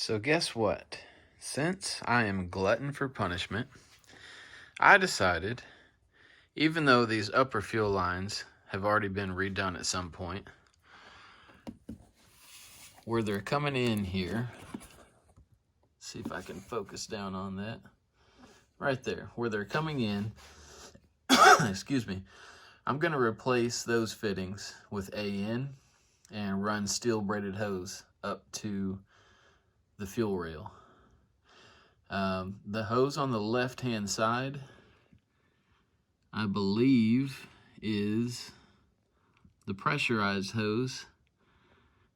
So guess what? Since I am glutton for punishment, I decided, even though these upper fuel lines have already been redone at some point, where they're coming in here, see if I can focus down on that, right there, where they're coming in, excuse me, I'm going to replace those fittings with AN and run steel braided hose up to the fuel rail. The hose on the left hand side, I believe, is the pressurized hose,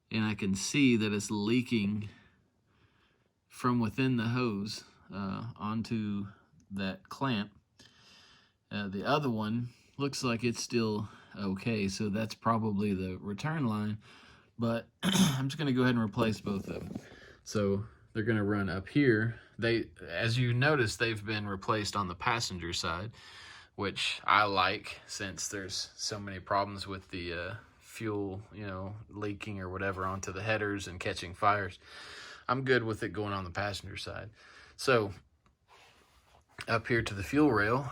and I can see that it's leaking from within the hose onto that clamp. The other one looks like it's still okay, so that's probably the return line, but I'm just going to go ahead and replace both of them. So they're going to run up here. As you notice, they've been replaced on the passenger side, which I like since there's so many problems with the fuel, leaking or whatever onto the headers and catching fires. I'm good with it going on the passenger side. So up here to the fuel rail,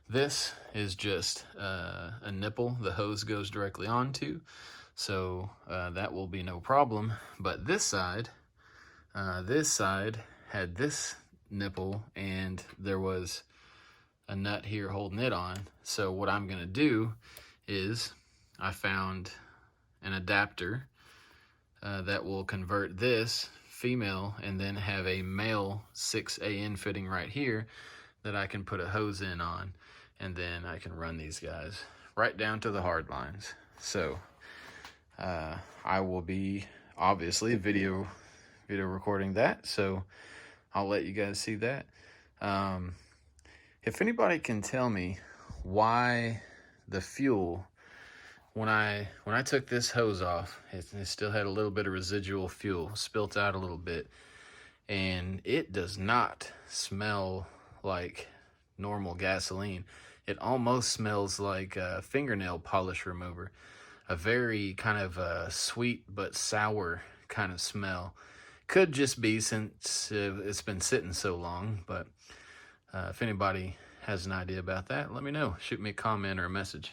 this is just a nipple the hose goes directly onto, so that will be no problem. But this side had this nipple, and there was a nut here holding it on. So what I'm going to do is I found an adapter that will convert this female and then have a male 6AN fitting right here that I can put a hose in on, and then I can run these guys right down to the hard lines. So I will be obviously video recording that, so I'll let you guys see that. If anybody can tell me why the fuel, when I took this hose off, it still had a little bit of residual fuel, spilt out a little bit, and it does not smell like normal gasoline. It almost smells like a fingernail polish remover, a very kind of sweet but sour kind of smell. Could just be since it's been sitting so long, but if anybody has an idea about that, let me know. Shoot me a comment or a message.